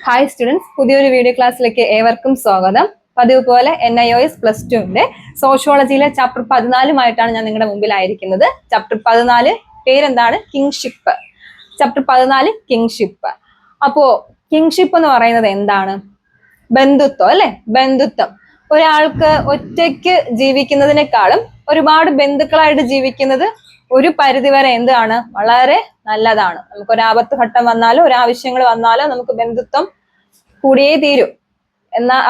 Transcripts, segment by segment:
Hi students, പുതിയൊരു video ക്ലാസ്സിലേക്ക് ഏവർക്കും സ്വാഗതം. പതിവ് പോലെ NIOS+2ന്റെ സോഷ്യോളജിയിലെ ചാപ്റ്റർ 14 ഞാൻ നിങ്ങളുടെ മുമ്പിലായിരിക്കുന്നത്. ചാപ്റ്റർ 14 പേരെന്താണ്? കിങ്ഷിപ്പ്. Chapter 14 kingship. അപ്പോ കിങ്ഷിപ്പ് എന്ന് പറയുന്നത് എന്താണ്? ബന്ധുത്വം അല്ലെ? ബന്ധുത്വം. ഒരാൾക്ക് ഒറ്റയ്ക്ക് ജീവിക്കുന്നതിനേക്കാളും ഒരുപാട് ബന്ധുക്കളായിട്ട് ജീവിക്കുന്നത് ഒരു പരിധിവരെ എന്താണ്? വളരെ നല്ലതാണ്. നമുക്കൊരാപത്ത് ഘട്ടം വന്നാലോ ഒരാവശ്യങ്ങൾ വന്നാലോ നമുക്ക് ബന്ധുത്വം കൂടിയേ തീരും.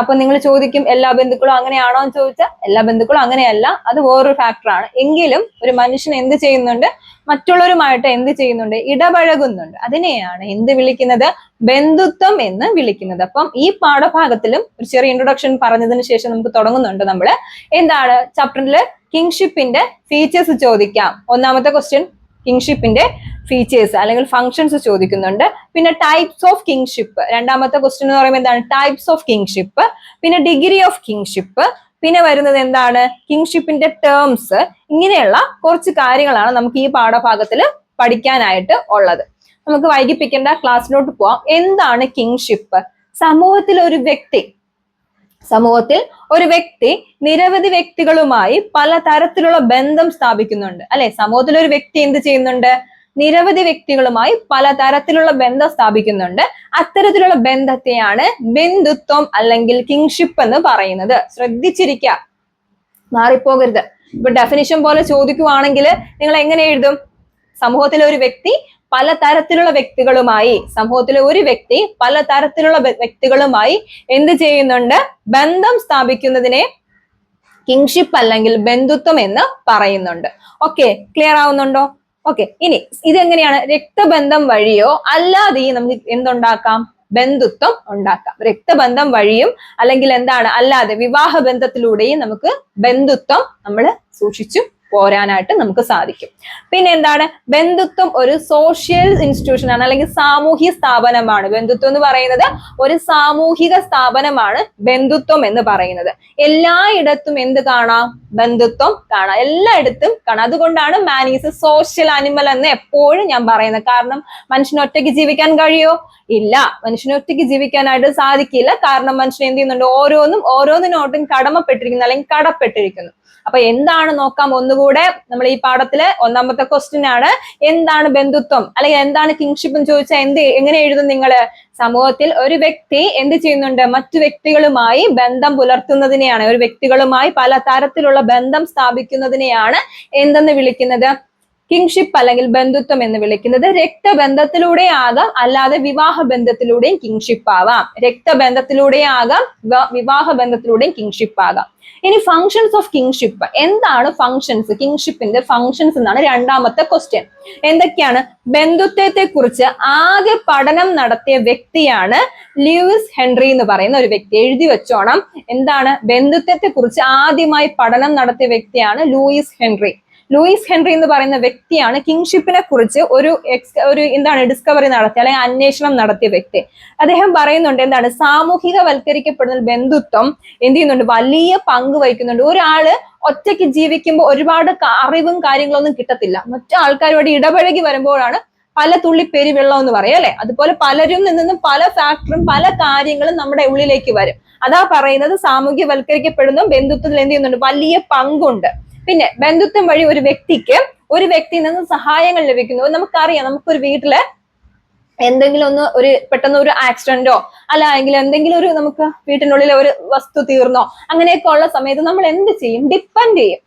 അപ്പൊ നിങ്ങൾ ചോദിക്കും, എല്ലാ ബന്ധുക്കളും അങ്ങനെയാണോ എന്ന് ചോദിച്ചാൽ എല്ലാ ബന്ധുക്കളും അങ്ങനെയല്ല, അത് വേറൊരു ഫാക്ടറാണ്. എങ്കിലും ഒരു മനുഷ്യൻ എന്ത് ചെയ്യുന്നുണ്ട്? മറ്റുള്ളവരുമായിട്ട് എന്ത് ചെയ്യുന്നുണ്ട്? ഇടപഴകുന്നുണ്ട്. അതിനെയാണ് എന്ത് വിളിക്കുന്നത്? ബന്ധുത്വം എന്ന് വിളിക്കുന്നത്. അപ്പം ഈ പാഠഭാഗത്തിലും ഒരു ചെറിയ ഇൻട്രൊഡക്ഷൻ പറഞ്ഞതിന് ശേഷം നമുക്ക് തുടങ്ങുന്നുണ്ട്. നമ്മള് എന്താണ് ചാപ്റ്ററിൽ കിങ്ഷിപ്പിന്റെ ഫീച്ചേഴ്സ് ചോദിക്കാം. ഒന്നാമത്തെ ക്വസ്റ്റ്യൻ കിങ്ഷിപ്പിന്റെ ഫീച്ചേഴ്സ് അല്ലെങ്കിൽ ഫങ്ഷൻസ് ചോദിക്കുന്നുണ്ട്. പിന്നെ ടൈപ്സ് ഓഫ് കിങ്ഷിപ്പ്. രണ്ടാമത്തെ ക്വസ്റ്റ്യൻ എന്ന് പറയുമ്പോൾ എന്താണ്? Types of kingship. പിന്നെ ഡിഗ്രി ഓഫ് കിങ്ഷിപ്പ്. പിന്നെ വരുന്നത് എന്താണ്? കിങ്ഷിപ്പിന്റെ ടേംസ്. ഇങ്ങനെയുള്ള കുറച്ച് കാര്യങ്ങളാണ് നമുക്ക് ഈ പാഠഭാഗത്തിൽ പഠിക്കാനായിട്ട് ഉള്ളത്. നമുക്ക് വൈകിപ്പിക്കേണ്ട, ക്ലാസ്സിലോട്ട് പോവാം. എന്താണ് കിങ്ഷിപ്പ്? സമൂഹത്തിൽ ഒരു വ്യക്തി നിരവധി വ്യക്തികളുമായി പല തരത്തിലുള്ള ബന്ധം സ്ഥാപിക്കുന്നുണ്ട് അല്ലെ? സമൂഹത്തിൽ ഒരു വ്യക്തി എന്ത് ചെയ്യുന്നുണ്ട്? നിരവധി വ്യക്തികളുമായി പല തരത്തിലുള്ള ബന്ധം സ്ഥാപിക്കുന്നുണ്ട്. അത്തരത്തിലുള്ള ബന്ധത്തെയാണ് ബന്ധുത്വം അല്ലെങ്കിൽ കിങ്ഷിപ്പ് എന്ന് പറയുന്നത്. ശ്രദ്ധിച്ചിരിക്കുക, മാറിപ്പോകരുത്. ഇപ്പൊ ഡെഫിനിഷൻ പോലെ ചോദിക്കുവാണെങ്കിൽ നിങ്ങൾ എങ്ങനെ എഴുതും? സമൂഹത്തിലെ ഒരു വ്യക്തി പല തരത്തിലുള്ള വ്യക്തികളുമായി എന്ത് ചെയ്യുന്നുണ്ട്? ബന്ധം സ്ഥാപിക്കുന്നതിനെ കിങ്ഷിപ്പ് അല്ലെങ്കിൽ ബന്ധുത്വം എന്ന് പറയുന്നുണ്ട്. ഓക്കെ, ക്ലിയർ ആവുന്നുണ്ടോ? ഓക്കെ, ഇനി ഇതെങ്ങനെയാണ്? രക്തബന്ധം വഴിയോ അല്ലാതെയും നമുക്ക് എന്തുണ്ടാക്കാം? ബന്ധുത്വം ഉണ്ടാക്കാം. രക്തബന്ധം വഴിയും അല്ലെങ്കിൽ എന്താണ് അല്ലാതെ വിവാഹ ബന്ധത്തിലൂടെയും നമുക്ക് ബന്ധുത്വം നമ്മൾ സൂക്ഷിച്ചു പോരാനായിട്ട് നമുക്ക് സാധിക്കും. പിന്നെ എന്താണ്? ബന്ധുത്വം ഒരു സോഷ്യൽ ഇൻസ്റ്റിറ്റ്യൂഷൻ ആണ് അല്ലെങ്കിൽ സാമൂഹ്യ സ്ഥാപനമാണ്. ബന്ധുത്വം എന്ന് പറയുന്നത് ഒരു സാമൂഹിക സ്ഥാപനമാണ് ബന്ധുത്വം എന്ന് പറയുന്നത്. എല്ലായിടത്തും എന്ത് കാണാം? ബന്ധുത്വം കാണാം, എല്ലായിടത്തും കാണാം. അതുകൊണ്ടാണ് man is A social animal എന്ന് എപ്പോഴും ഞാൻ പറയുന്നത്. കാരണം മനുഷ്യന് ഒറ്റയ്ക്ക് ജീവിക്കാൻ കഴിയോ? ഇല്ല, മനുഷ്യന് ഒറ്റയ്ക്ക് ജീവിക്കാനായിട്ട് സാധിക്കില്ല. കാരണം മനുഷ്യൻ എന്ത് ചെയ്യുന്നുണ്ട്? ഓരോന്നിനോട്ടും കടമപ്പെട്ടിരിക്കുന്നു അല്ലെങ്കിൽ കടപ്പെട്ടിരിക്കുന്നു. അപ്പൊ എന്താണ് നോക്കാം ഒന്നുകൂടെ. നമ്മൾ ഈ പാഠത്തിലെ ഒന്നാമത്തെ ക്വസ്റ്റ്യൻ ആണ് എന്താണ് ബന്ധുത്വം അല്ലെങ്കിൽ എന്താണ് കിങ്ഷിപ്പ് എന്ന് ചോദിച്ചാൽ എങ്ങനെ എഴുതും നിങ്ങള്? സമൂഹത്തിൽ ഒരു വ്യക്തി എന്ത് ചെയ്യുന്നുണ്ട്? മറ്റു വ്യക്തികളുമായി ബന്ധം പുലർത്തുന്നതിനെയാണ്, ഒരു വ്യക്തികളുമായി പല തരത്തിലുള്ള ബന്ധം സ്ഥാപിക്കുന്നതിനെയാണ് എന്തെന്ന് വിളിക്കുന്നത്? കിങ്ഷിപ്പ് അല്ലെങ്കിൽ ബന്ധുത്വം എന്ന് വിളിക്കുന്നത്. രക്തബന്ധത്തിലൂടെ ആകാം, അല്ലാതെ വിവാഹ ബന്ധത്തിലൂടെയും കിങ്ഷിപ്പ് ആവാം. രക്തബന്ധത്തിലൂടെ ആകാം, വിവാഹ ബന്ധത്തിലൂടെയും കിങ്ഷിപ്പ് ആകാം. ഇനി ഫങ്ഷൻസ് ഓഫ് കിങ്ഷിപ്പ്. എന്താണ് ഫങ്ഷൻസ്? കിങ്ഷിപ്പിന്റെ ഫങ്ഷൻസ് എന്നാണ് രണ്ടാമത്തെ ക്വസ്റ്റ്യൻ. എന്തൊക്കെയാണ്? ബന്ധുത്വത്തെ കുറിച്ച് ആദ്യ പഠനം നടത്തിയ വ്യക്തിയാണ് ലൂയിസ് ഹെൻറി എന്ന് പറയുന്ന ഒരു വ്യക്തി. എഴുതി വെച്ചോണം. എന്താണ്? ബന്ധുത്വത്തെ കുറിച്ച് ആദ്യമായി പഠനം നടത്തിയ വ്യക്തിയാണ് ലൂയിസ് ഹെൻറി. ലൂയിസ് ഹെൻറി എന്ന് പറയുന്ന വ്യക്തിയാണ് കിങ്ഷിപ്പിനെ കുറിച്ച് ഒരു എന്താണ് ഡിസ്കവറി നടത്തിയ അല്ലെങ്കിൽ അന്വേഷണം നടത്തിയ വ്യക്തി. അദ്ദേഹം പറയുന്നുണ്ട് എന്താണ്? സാമൂഹികവൽക്കരിക്കപ്പെടുന്ന ബന്ധുത്വം എന്ത് ചെയ്യുന്നുണ്ട്? വലിയ പങ്ക് വഹിക്കുന്നുണ്ട്. ഒരാള് ഒറ്റയ്ക്ക് ജീവിക്കുമ്പോൾ ഒരുപാട് അറിവും കാര്യങ്ങളൊന്നും കിട്ടത്തില്ല. മറ്റു ആൾക്കാരുമായിട്ട് ഇടപഴകി വരുമ്പോഴാണ് പല തുള്ളി പെരുവെള്ളം എന്ന് പറയും അല്ലെ? അതുപോലെ പലരും നിന്നും പല ഫാക്ടറും പല കാര്യങ്ങളും നമ്മുടെ ഉള്ളിലേക്ക് വരും. അതാ പറയുന്നത് സാമൂഹ്യവൽക്കരിക്കപ്പെടുന്ന ബന്ധുത്വത്തിൽ എന്ത് ചെയ്യുന്നുണ്ട്? വലിയ പങ്കുണ്ട്. പിന്നെ ബന്ധുത്വം വഴി ഒരു വ്യക്തിയിൽ നിന്ന് സഹായങ്ങൾ ലഭിക്കുന്നു. നമുക്കറിയാം, നമുക്കൊരു വീട്ടില് എന്തെങ്കിലും പെട്ടെന്ന് ഒരു ആക്സിഡന്റോ അല്ലെങ്കിൽ എന്തെങ്കിലും നമുക്ക് വീട്ടിനുള്ളിൽ ഒരു വസ്തു തീർന്നോ അങ്ങനെയൊക്കെ ഉള്ള സമയത്ത് നമ്മൾ എന്ത് ചെയ്യും? ഡിപ്പെൻഡ് ചെയ്യും.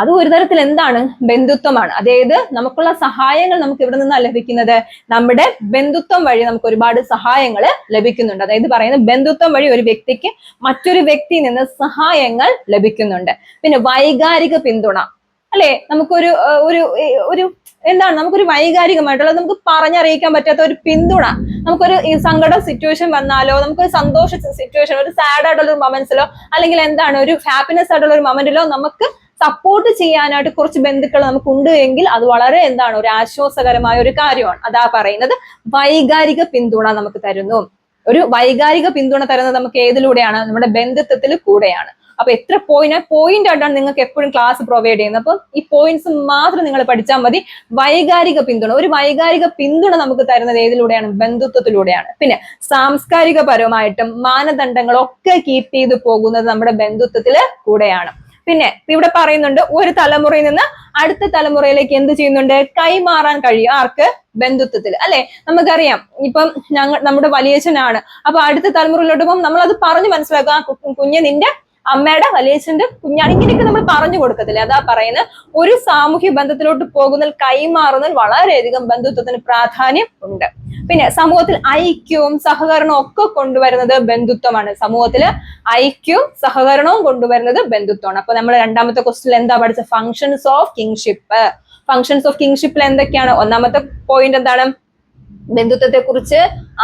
അത് ഒരു തരത്തിൽ എന്താണ്? ബന്ധുത്വമാണ്. അതായത് നമുക്കുള്ള സഹായങ്ങൾ നമുക്ക് ഇവിടെ നിന്നാണ് ലഭിക്കുന്നത്? നമ്മുടെ ബന്ധുത്വം വഴി നമുക്ക് ഒരുപാട് സഹായങ്ങൾ ലഭിക്കുന്നുണ്ട്. അതായത് പറയുന്നത് ബന്ധുത്വം വഴി ഒരു വ്യക്തിക്ക് മറ്റൊരു വ്യക്തിയിൽ നിന്ന് സഹായങ്ങൾ ലഭിക്കുന്നുണ്ട്. പിന്നെ വൈകാരിക പിന്തുണ അല്ലെ? നമുക്കൊരു നമുക്കൊരു വൈകാരികമായിട്ടുള്ള, നമുക്ക് പറഞ്ഞറിയിക്കാൻ പറ്റാത്ത ഒരു പിന്തുണ. നമുക്കൊരു സങ്കട സിറ്റുവേഷൻ വന്നാലോ, നമുക്കൊരു സന്തോഷ സിറ്റുവേഷൻ, ഒരു സാഡ് ആയിട്ടുള്ള ഒരു മൊമെന്റ്സിലോ അല്ലെങ്കിൽ ഒരു ഹാപ്പിനെസ് ആയിട്ടുള്ള ഒരു മൊമെന്റിലോ നമുക്ക് സപ്പോർട്ട് ചെയ്യാനായിട്ട് കുറച്ച് ബന്ധുക്കൾ നമുക്കുണ്ട് എങ്കിൽ അത് വളരെ ഒരു ആശ്വാസകരമായ ഒരു കാര്യമാണ്. അതാ പറയുന്നത് വൈകാരിക പിന്തുണ നമുക്ക് തരുന്നു. ഒരു വൈകാരിക പിന്തുണ തരുന്നത് നമുക്ക് ഏതിലൂടെയാണ്? നമ്മുടെ ബന്ധുത്വത്തിൽ കൂടെയാണ്. അപ്പൊ എത്ര പോയിന്റ് ആയിട്ടാണ് നിങ്ങൾക്ക് എപ്പോഴും ക്ലാസ് പ്രൊവൈഡ് ചെയ്യുന്നത്. അപ്പൊ ഈ പോയിന്റ്സ് മാത്രം നിങ്ങൾ പഠിച്ചാൽ മതി. വൈകാരിക പിന്തുണ, ഒരു വൈകാരിക പിന്തുണ നമുക്ക് തരുന്നത് ഏതിലൂടെയാണ്? ബന്ധുത്വത്തിലൂടെയാണ്. പിന്നെ സാംസ്കാരികപരമായിട്ടും മാനദണ്ഡങ്ങളൊക്കെ കീപ്പ് ചെയ്ത് പോകുന്നത് നമ്മുടെ ബന്ധുത്വത്തില് കൂടെയാണ്. പിന്നെ ഇവിടെ പറയുന്നുണ്ട് ഒരു തലമുറയിൽ നിന്ന് അടുത്ത തലമുറയിലേക്ക് എന്ത് ചെയ്യുന്നുണ്ട്? കൈമാറാൻ കഴിയും. ആർക്ക്? ബന്ധുത്വത്തിൽ, അല്ലെ? നമുക്കറിയാം ഇപ്പം നമ്മുടെ വലിയച്ഛനാണ്, അപ്പൊ അടുത്ത തലമുറയിലോട്ട് പോകുമ്പോൾ നമ്മൾ അത് പറഞ്ഞു മനസ്സിലാക്കുക. ആ കുഞ്ഞ് നിന്റെ അമ്മയുടെ വലിയച്ഛന്റെ കുഞ്ഞാണ്, ഇങ്ങനെയൊക്കെ നമ്മൾ പറഞ്ഞു കൊടുക്കത്തില്ലേ? അതാ പറയുന്നത് ഒരു സാമൂഹ്യ ബന്ധത്തിലോട്ട് പോകുന്നതിൽ കൈമാറുന്നതിൽ വളരെയധികം ബന്ധുത്വത്തിന് പ്രാധാന്യം ഉണ്ട്. പിന്നെ സമൂഹത്തിൽ ഐക്യവും സഹകരണവും ഒക്കെ കൊണ്ടുവരുന്നത് ബന്ധുത്വമാണ്. സമൂഹത്തില് ഐക്യവും സഹകരണവും കൊണ്ടുവരുന്നത് ബന്ധുത്വമാണ്. അപ്പൊ നമ്മൾ രണ്ടാമത്തെ ക്വസ്റ്റ്യൻ എന്താ പഠിച്ച? Functions of kinship. Functions of കിങ്ഷിപ്പിൽ എന്തൊക്കെയാണ്? ഒന്നാമത്തെ പോയിന്റ് എന്താണ്? ബന്ധുത്വത്തെ കുറിച്ച്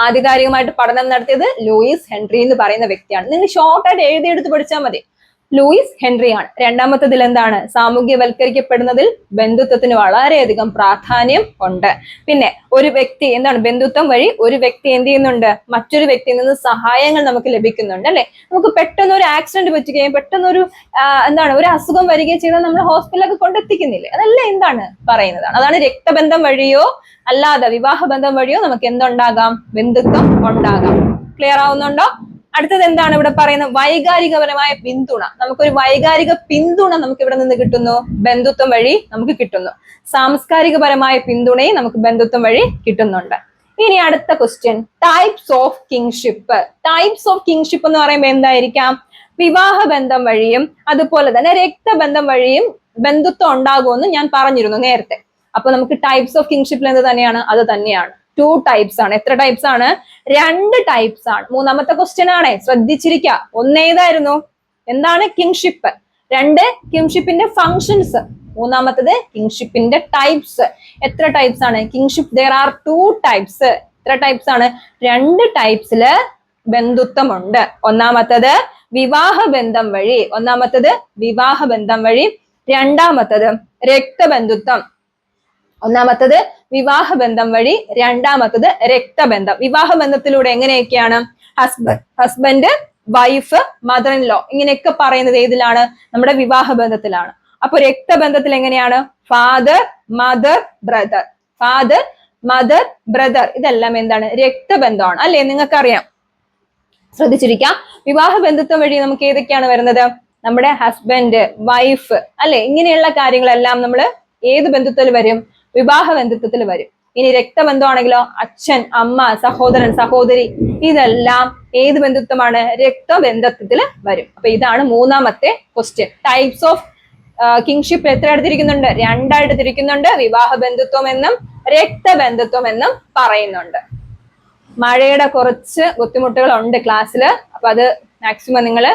ആധികാരികമായിട്ട് പഠനം നടത്തിയത് ലൂയിസ് ഹെൻറി എന്ന് പറയുന്ന വ്യക്തിയാണ്. നിങ്ങൾ ഷോർട്ടായിട്ട് എഴുതിയെടുത്ത് പഠിച്ചാൽ മതി. ലൂയിസ് ഹെൻറി ആണ്. രണ്ടാമത്തതിൽ എന്താണ്? സാമൂഹ്യവൽക്കരിക്കപ്പെടുന്നതിൽ ബന്ധുത്വത്തിന് വളരെയധികം പ്രാധാന്യം ഉണ്ട്. പിന്നെ ഒരു വ്യക്തി എന്താണ്? ബന്ധുത്വം വഴി ഒരു വ്യക്തി എന്ത് ചെയ്യുന്നുണ്ട്? മറ്റൊരു വ്യക്തിയിൽ നിന്ന് സഹായങ്ങൾ നമുക്ക് ലഭിക്കുന്നുണ്ട്, അല്ലെ? നമുക്ക് പെട്ടെന്ന് ഒരു ആക്സിഡന്റ് പറ്റുകയും പെട്ടെന്ന് ഒരു ഒരു അസുഖം വരികയും ചെയ്താൽ നമ്മൾ ഹോസ്പിറ്റലൊക്കെ കൊണ്ടെത്തിക്കുന്നില്ലേ? അതെല്ലാം എന്താണ് പറയുന്നതാണ്. അതാണ് രക്തബന്ധം വഴിയോ അല്ലാതെ വിവാഹബന്ധം വഴിയോ നമുക്ക് എന്തുണ്ടാകാം? ബന്ധുത്വം ഉണ്ടാകാം. ക്ലിയർ ആവുന്നുണ്ടോ? അടുത്തത് എന്താണ് ഇവിടെ പറയുന്നത്? വൈകാരികപരമായ പിന്തുണ. നമുക്കൊരു വൈകാരിക പിന്തുണ നമുക്ക് ഇവിടെ നിന്ന് കിട്ടുന്നു, ബന്ധുത്വം വഴി നമുക്ക് കിട്ടുന്നു. സാംസ്കാരികപരമായ പിന്തുണയും നമുക്ക് ബന്ധുത്വം വഴി കിട്ടുന്നുണ്ട്. ഇനി അടുത്ത question, types of kingship. Types of kingship എന്ന് പറയുമ്പോൾ എന്തായിരിക്കാം? വിവാഹബന്ധം വഴിയും അതുപോലെ തന്നെ രക്തബന്ധം വഴിയും ബന്ധുത്വം ഉണ്ടാകുമെന്ന് ഞാൻ പറഞ്ഞിരുന്നു നേരത്തെ. അപ്പൊ നമുക്ക് ടൈപ്സ് ഓഫ് കിങ്ഷിപ്പിൽ എന്ത് തന്നെയാണ്? അത് തന്നെയാണ്. 2 ടൈപ്സ് ആണ്. എത്ര ടൈപ്സ് ആണ്? 2 ടൈപ്സ് ആണ്. മൂന്നാമത്തെ ക്വസ്റ്റ്യൻ ആണേ, ശ്രദ്ധിച്ചിരിക്കുക. ഒന്നേതായിരുന്നു? എന്താണ്? കിങ്ഷിപ്പ്. 2 കിങ്ഷിപ്പിന്റെ ഫങ്ഷൻസ്. മൂന്നാമത്തത് കിങ്ഷിപ്പിന്റെ ടൈപ്സ്. എത്ര ടൈപ്സ് ആണ്? Kingship there are 2 types. എത്ര ടൈപ്സ് ആണ്? 2 ടൈപ്സില് ബന്ധുത്വമുണ്ട്. ഒന്നാമത്തത് വിവാഹബന്ധം വഴി, രണ്ടാമത്തത് രക്തബന്ധുത്വം. ഒന്നാമത്തത് വിവാഹബന്ധം വഴി, രണ്ടാമത്തത് രക്തബന്ധം. വിവാഹബന്ധത്തിലൂടെ എങ്ങനെയൊക്കെയാണ്? Husband, wife, mother in law, ഇങ്ങനെയൊക്കെ പറയുന്നത് ഏതിലാണ്? നമ്മുടെ വിവാഹബന്ധത്തിലാണ്. അപ്പൊ രക്തബന്ധത്തിൽ എങ്ങനെയാണ്? Father, mother, brother. Father, mother, brother, ഇതെല്ലാം എന്താണ്? രക്തബന്ധമാണ്, അല്ലെ? നിങ്ങൾക്കറിയാം. ശ്രദ്ധിച്ചിരിക്കാം. വിവാഹബന്ധത്വം വഴി നമുക്ക് ഏതൊക്കെയാണ് വരുന്നത്? നമ്മുടെ ഹസ്ബൻഡ്, വൈഫ്, അല്ലെ? ഇങ്ങനെയുള്ള കാര്യങ്ങളെല്ലാം നമ്മൾ ഏത് ബന്ധുത്വത്തിൽ വരും? വിവാഹ ബന്ധുത്വത്തിൽ വരും. ഇനി രക്തബന്ധമാണെങ്കിലോ അച്ഛൻ, അമ്മ, സഹോദരൻ, സഹോദരി, ഇതെല്ലാം ഏത് ബന്ധുത്വമാണ്? രക്തബന്ധത്തിൽ വരും. അപ്പൊ ഇതാണ് മൂന്നാമത്തെ ക്വസ്റ്റ്യൻ. ടൈപ്സ് ഓഫ് കിങ്ഷിപ്പ് എത്രയായിട്ട് തിരിക്കുന്നുണ്ട്? 2 ആയിട്ട് തിരിക്കുന്നുണ്ട്. വിവാഹ ബന്ധുത്വം എന്നും രക്തബന്ധുത്വം എന്നും പറയുന്നുണ്ട്. മഴയുടെ കുറച്ച് ബുദ്ധിമുട്ടുകൾ ഉണ്ട് ക്ലാസ്സിൽ, അപ്പൊ അത് മാക്സിമം നിങ്ങൾ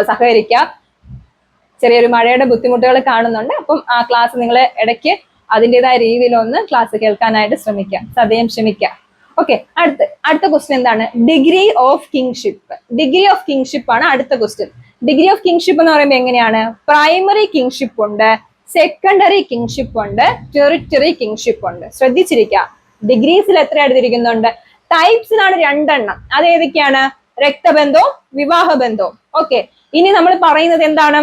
സഹകരിക്കുക. ചെറിയൊരു മഴയുടെ ബുദ്ധിമുട്ടുകൾ കാണുന്നുണ്ട്. അപ്പം ആ ക്ലാസ് നിങ്ങൾ ഇടയ്ക്ക് അതിൻ്റെതായ രീതിയിൽ ഒന്ന് ക്ലാസ് കേൾക്കാനായിട്ട് ശ്രമിക്കുക. സദയം ക്ഷമിക്കുക. ഓക്കെ, അടുത്ത ക്വസ്റ്റ്യൻ എന്താണ്? Degree of kingship. Degree of kingship ആണ് അടുത്ത ക്വസ്റ്റ്യൻ. ഡിഗ്രി ഓഫ് കിങ്ഷിപ്പ് എന്ന് പറയുമ്പോൾ എങ്ങനെയാണ്? പ്രൈമറി കിങ്ഷിപ്പ് ഉണ്ട്, സെക്കൻഡറി കിങ്ഷിപ്പ് ഉണ്ട്, ടെറിറ്ററി കിങ്ഷിപ്പ് ഉണ്ട്. ശ്രദ്ധിച്ചിരിക്കുക. ഡിഗ്രീസിൽ എത്രയായിട്ട് തിരിക്കുന്നുണ്ട്? ടൈപ്സിനാണ് 2 എണ്ണം. അത് ഏതൊക്കെയാണ്? രക്തബന്ധവും വിവാഹബന്ധവും. ഓക്കെ, ഇനി നമ്മൾ പറയുന്നത് എന്താണ്?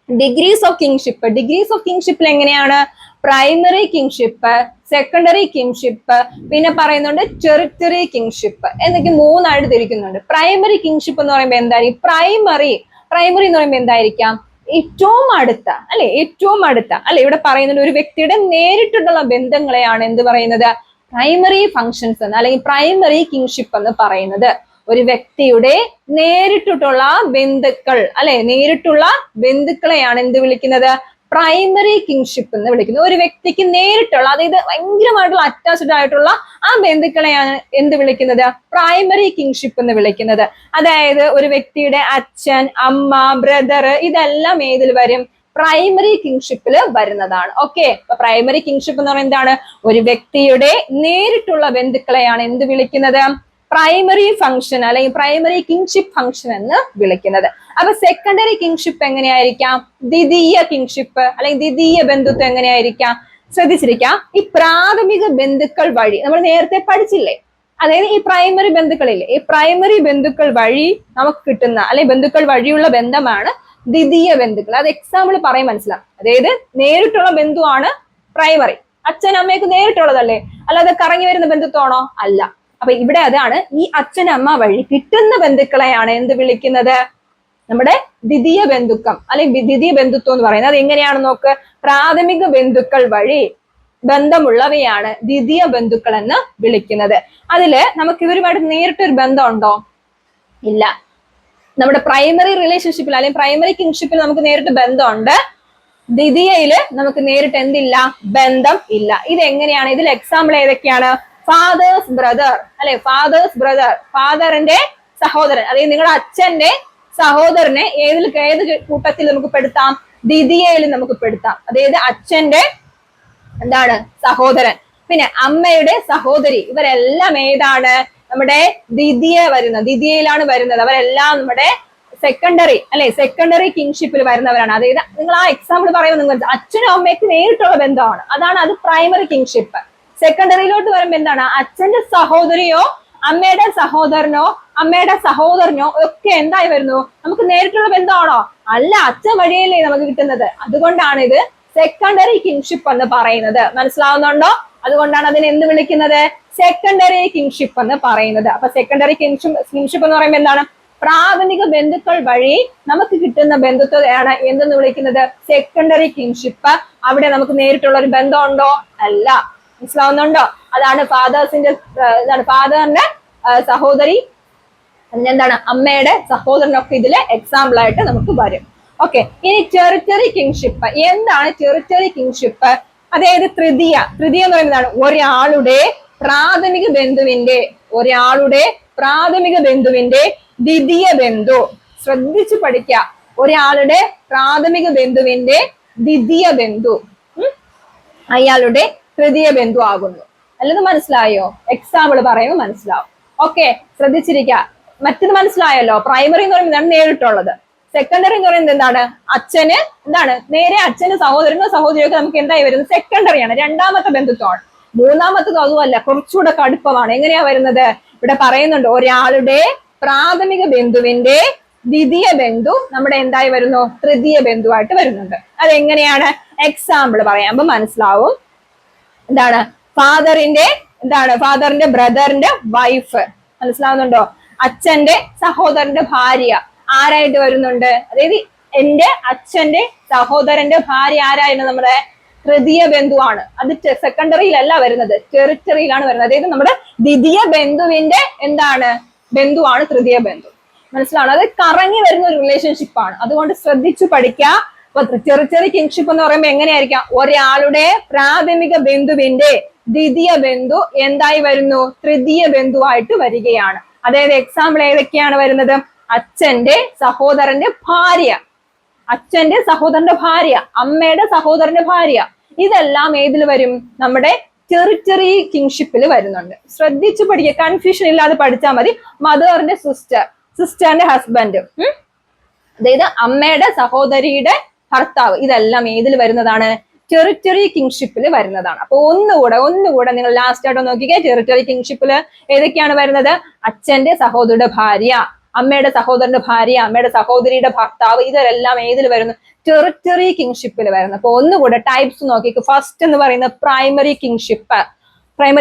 Degrees of kinship. Degrees of കിങ്ഷിപ്പിൽ എങ്ങനെയാണ്? പ്രൈമറി കിങ്ഷിപ്പ്, സെക്കൻഡറി കിങ്ഷിപ്പ്, പിന്നെ പറയുന്നുണ്ട് ടെറിറ്ററി കിങ്ഷിപ്പ് എന്നൊക്കെ 3 ആയിട്ട് തിരിക്കുന്നുണ്ട്. പ്രൈമറി കിങ്ഷിപ്പ് എന്ന് പറയുമ്പോൾ എന്തായിരിക്കും? പ്രൈമറി എന്ന് പറയുമ്പോൾ എന്തായിരിക്കാം? ഏറ്റവും അടുത്ത, അല്ലെ? ഏറ്റവും അടുത്ത, അല്ലെ? ഇവിടെ പറയുന്നുണ്ട് ഒരു വ്യക്തിയുടെ നേരിട്ടുള്ള ബന്ധങ്ങളെയാണ് എന്ത് പറയുന്നത്? പ്രൈമറി ഫങ്ഷൻസ് എന്ന്, അല്ലെങ്കിൽ പ്രൈമറി കിങ്ഷിപ്പ് എന്ന് പറയുന്നത്. ഒരു വ്യക്തിയുടെ നേരിട്ടുള്ള ബന്ധുക്കൾ, അല്ലെ? നേരിട്ടുള്ള ബന്ധുക്കളെയാണ് എന്ത് വിളിക്കുന്നത്? പ്രൈമറി കിങ്ഷിപ്പ് എന്ന് വിളിക്കുന്നത്. ഒരു വ്യക്തിക്ക് നേരിട്ടുള്ള, അതായത് ഭയങ്കരമായിട്ടുള്ള അറ്റാച്ച്ഡ് ആയിട്ടുള്ള ആ ബന്ധുക്കളെയാണ് എന്ത് വിളിക്കുന്നത്? പ്രൈമറി കിങ്ഷിപ്പ് എന്ന് വിളിക്കുന്നത്. അതായത് ഒരു വ്യക്തിയുടെ അച്ഛൻ, അമ്മ, ബ്രദർ, ഇതെല്ലാം ഏതിൽ വരും? പ്രൈമറി കിങ്ഷിപ്പിൽ വരുന്നതാണ്. ഓക്കെ, അപ്പൊ പ്രൈമറി കിങ്ഷിപ്പ് എന്ന് പറയുന്നത് എന്താണ്? ഒരു വ്യക്തിയുടെ നേരിട്ടുള്ള ബന്ധുക്കളെയാണ് എന്ത് വിളിക്കുന്നത്? പ്രൈമറി ഫംഗ്ഷൻ അല്ലെങ്കിൽ പ്രൈമറി കിങ്ഷിപ്പ് ഫംഗ്ഷൻ എന്ന് വിളിക്കുന്നത്. അപ്പൊ സെക്കൻഡറി കിങ്ഷിപ്പ് എങ്ങനെയായിരിക്കാം? ദ്വിതീയ കിങ്ഷിപ്പ് അല്ലെങ്കിൽ ദ്വിതീയ ബന്ധുത്വം എങ്ങനെയായിരിക്കാം? ശ്രദ്ധിച്ചിരിക്കാം. ഈ പ്രാഥമിക ബന്ധുക്കൾ വഴി നമ്മൾ നേരത്തെ പഠിച്ചില്ലേ? അതായത് ഈ പ്രൈമറി ബന്ധുക്കളില്ലേ, ഈ പ്രൈമറി ബന്ധുക്കൾ വഴി നമുക്ക് കിട്ടുന്ന അല്ലെങ്കിൽ ബന്ധുക്കൾ വഴിയുള്ള ബന്ധമാണ് ദ്വിതീയ ബന്ധുക്കൾ. അത് എക്സാമ്പിൾ പറയും മനസ്സിലാവും. അതായത് നേരിട്ടുള്ള ബന്ധുവാണ് പ്രൈമറി, അച്ഛൻ അമ്മയ്ക്ക് നേരിട്ടുള്ളതല്ലേ, അല്ലാതെ കറങ്ങി വരുന്ന ബന്ധുത്വമാണോ? അല്ല. അപ്പൊ ഇവിടെ അതാണ്, ഈ അച്ഛൻ അമ്മ വഴി കിട്ടുന്ന ബന്ധുക്കളെയാണ് എന്ത് വിളിക്കുന്നത്? നമ്മുടെ ദ്വിതീയ ബന്ധുക്കം അല്ലെങ്കിൽ ദ്വിതീയ ബന്ധുത്വം എന്ന് പറയുന്നത്. അത് എങ്ങനെയാണെന്ന് നോക്ക്. പ്രാഥമിക ബന്ധുക്കൾ വഴി ബന്ധമുള്ളവയാണ് ദ്വിതീയ ബന്ധുക്കൾ എന്ന് വിളിക്കുന്നത്. അതില് നമുക്ക് ഇവരുമായിട്ട് നേരിട്ടൊരു ബന്ധമുണ്ടോ? ഇല്ല. നമ്മുടെ പ്രൈമറി റിലേഷൻഷിപ്പിൽ അല്ലെങ്കിൽ പ്രൈമറി കിങ്ഷിപ്പിൽ നമുക്ക് നേരിട്ട് ബന്ധമുണ്ട്. ദ്വിതീയയില് നമുക്ക് നേരിട്ട് എന്തില്ല? ബന്ധം ഇല്ല. ഇത് എങ്ങനെയാണ്? ഇതിൽ എക്സാമ്പിൾ ഏതൊക്കെയാണ്? ഫാദേഴ്സ് ബ്രദർ അല്ലെ, ഫാദേഴ്സ് ബ്രദർ, ഫാദറിന്റെ സഹോദരൻ. അതായത് നിങ്ങളുടെ അച്ഛന്റെ സഹോദരനെ ഏത് കൂട്ടത്തിൽ നമുക്ക് പെടുത്താം? ദ്വിതീയയിൽ നമുക്ക് പെടുത്താം. അതായത് അച്ഛന്റെ എന്താണ്? സഹോദരൻ. പിന്നെ അമ്മയുടെ സഹോദരി, ഇവരെല്ലാം ഏതാണ്? നമ്മുടെ ദ്വിതീയയിലാണ് വരുന്നത്. അവരെല്ലാം നമ്മുടെ സെക്കൻഡറി അല്ലെ, സെക്കൻഡറി കിങ്ഷിപ്പിൽ വരുന്നവരാണ്. അതായത് നിങ്ങൾ ആ എക്സാമ്പിൾ പറയുമ്പോൾ നിങ്ങൾ അച്ഛനും അമ്മയ്ക്ക് നേരിട്ടുള്ള ബന്ധമാണ്, അതാണ് അത് പ്രൈമറി കിങ്ഷിപ്പ്. സെക്കൻഡറിയിലോട്ട് വരുമ്പോൾ എന്താണ്? അച്ഛന്റെ സഹോദരിയോ അമ്മയുടെ സഹോദരനോ അമ്മയുടെ സഹോദരനോ ഒക്കെ എന്തായി വരുന്നു? നമുക്ക് നേരിട്ടുള്ള ബന്ധമാണോ? അല്ല, അച്ഛൻ വഴിയല്ലേ നമുക്ക് കിട്ടുന്നത്. അതുകൊണ്ടാണ് ഇത് സെക്കൻഡറി കിങ്ഷിപ്പ് എന്ന് പറയുന്നത്. മനസ്സിലാവുന്നുണ്ടോ? അതുകൊണ്ടാണ് അതിനെ എന്ത് വിളിക്കുന്നത്? സെക്കൻഡറി കിങ്ഷിപ്പ് എന്ന് പറയുന്നത്. അപ്പൊ സെക്കൻഡറി കിങ്ഷിപ്പ് എന്ന് പറയുമ്പോൾ എന്താണ്? പ്രാഥമിക ബന്ധുക്കൾ വഴി നമുക്ക് കിട്ടുന്ന ബന്ധുത്വമാണ് എന്തെന്ന് വിളിക്കുന്നത്? Secondary kingship. അവിടെ നമുക്ക് നേരിട്ടുള്ള ഒരു ബന്ധമുണ്ടോ? അല്ല. മനസ്സിലാവുന്നുണ്ടോ? അതാണ് ഫാദറിന്റെ സഹോദരി, എന്താണ് അമ്മയുടെ സഹോദരനൊക്കെ ഇതില് എക്സാമ്പിൾ ആയിട്ട് നമുക്ക് വരും. ഓക്കെ, ഇനി ടെറിറ്ററി കിങ്ഷിപ്പ്. എന്താണ് ടെറിറ്ററി കിങ്ഷിപ്പ്? അതായത് തൃതീയ എന്ന് പറയുന്നതാണ് ഒരാളുടെ പ്രാഥമിക ബന്ധുവിന്റെ ദ്വിതീയ ബന്ധു. ശ്രദ്ധിച്ചു പഠിക്കുക. ഒരാളുടെ പ്രാഥമിക ബന്ധുവിന്റെ ദ്വിതീയ ബന്ധു അയാളുടെ തൃതീയ ബന്ധു ആകുന്നു. അല്ലെന്ന് മനസ്സിലായോ? എക്സാമ്പിൾ പറയുമ്പോൾ മനസ്സിലാവും. ഓക്കെ, ശ്രദ്ധിച്ചിരിക്കുക. മറ്റത് മനസ്സിലായല്ലോ. പ്രൈമറി എന്ന് പറയുമ്പോൾ നേരിട്ടുള്ളത്. സെക്കൻഡറി എന്ന് പറയുന്നത് എന്താണ്? അച്ഛന് എന്താണ്? നേരെ അച്ഛന് സഹോദരനോ സഹോദരിയൊക്കെ നമുക്ക് എന്തായി വരുന്നത്? സെക്കൻഡറിയാണ്, രണ്ടാമത്തെ ബന്ധുത്വമാണ്. മൂന്നാമത്തത് അതുമല്ല, കുറച്ചുകൂടെ കടുപ്പമാണ്. എങ്ങനെയാ വരുന്നത്? ഇവിടെ പറയുന്നുണ്ട് ഒരാളുടെ പ്രാഥമിക ബന്ധുവിന്റെ ദ്വിതീയ ബന്ധു നമ്മുടെ എന്തായി വരുന്നു? തൃതീയ ബന്ധുവായിട്ട് വരുന്നുണ്ട്. അതെങ്ങനെയാണ്? എക്സാമ്പിൾ പറയുമ്പോ മനസ്സിലാവും. എന്താണ്? ഫാദറിന്റെ ബ്രദറിന്റെ വൈഫ്. മനസ്സിലാവുന്നുണ്ടോ? അച്ഛന്റെ സഹോദരന്റെ ഭാര്യ ആരായിട്ട് വരുന്നുണ്ട്? അതായത് എന്റെ അച്ഛന്റെ സഹോദരന്റെ ഭാര്യ ആരായിരുന്നു? നമ്മുടെ തൃതീയ ബന്ധുവാണ്. അത് സെക്കൻഡറിയിലല്ല വരുന്നത്, ടെറിറ്ററിയിലാണ് വരുന്നത്. അതായത് നമ്മുടെ ദ്വിതീയ ബന്ധുവിന്റെ എന്താണ്? ബന്ധുവാണ് തൃതീയ ബന്ധു. മനസ്സിലാവണം? അത് കറങ്ങി വരുന്ന ഒരു റിലേഷൻഷിപ്പാണ്. അതുകൊണ്ട് ശ്രദ്ധിച്ചു പഠിക്കുക. അപ്പൊ ടെറിറ്ററി കിങ്ഷിപ്പ് എന്ന് പറയുമ്പോൾ എങ്ങനെയായിരിക്കാം? ഒരാളുടെ പ്രാഥമിക ബന്ധുവിന്റെ ദ്വിതീയ ബന്ധു എന്തായി വരുന്നു? തൃതീയ ബന്ധുവായിട്ട് വരികയാണ്. അതായത് എക്സാമ്പിൾ ഏതൊക്കെയാണ് വരുന്നത്? അച്ഛന്റെ സഹോദരന്റെ ഭാര്യ, അമ്മയുടെ സഹോദരന്റെ ഭാര്യ, ഇതെല്ലാം ഏതിൽ വരും? നമ്മുടെ ടെറിറ്ററി കിങ്ഷിപ്പിൽ വരുന്നുണ്ട്. ശ്രദ്ധിച്ചു പഠിക്കുക, കൺഫ്യൂഷൻ ഇല്ലാതെ പഠിച്ചാൽ മതി. മദറിന്റെ സിസ്റ്ററിന്റെ ഹസ്ബൻഡ്, അതായത് അമ്മയുടെ സഹോദരിയുടെ ഭർത്താവ്, ഇതെല്ലാം ഏതിൽ വരുന്നതാണ്? ടെറിറ്ററി കിങ്ഷിപ്പിൽ വരുന്നതാണ്. അപ്പൊ ഒന്നുകൂടെ നിങ്ങൾ ലാസ്റ്റ് ആയിട്ട് നോക്കിക്കേ. ടെറിറ്ററി കിങ്ഷിപ്പിൽ ഏതൊക്കെയാണ് വരുന്നത്? അച്ഛന്റെ സഹോദരിയുടെ ഭാര്യ, അമ്മയുടെ സഹോദരന്റെ ഭാര്യ, അമ്മയുടെ സഹോദരിയുടെ ഭർത്താവ്, ഇതെല്ലാം ഏതിൽ വരുന്നു? ടെറിറ്ററി കിങ്ഷിപ്പിൽ വരുന്നു. അപ്പൊ ഒന്നുകൂടെ ടൈപ്സ് നോക്കിക്കോ. ഫസ്റ്റ് എന്ന് പറയുന്നത് primary kingship,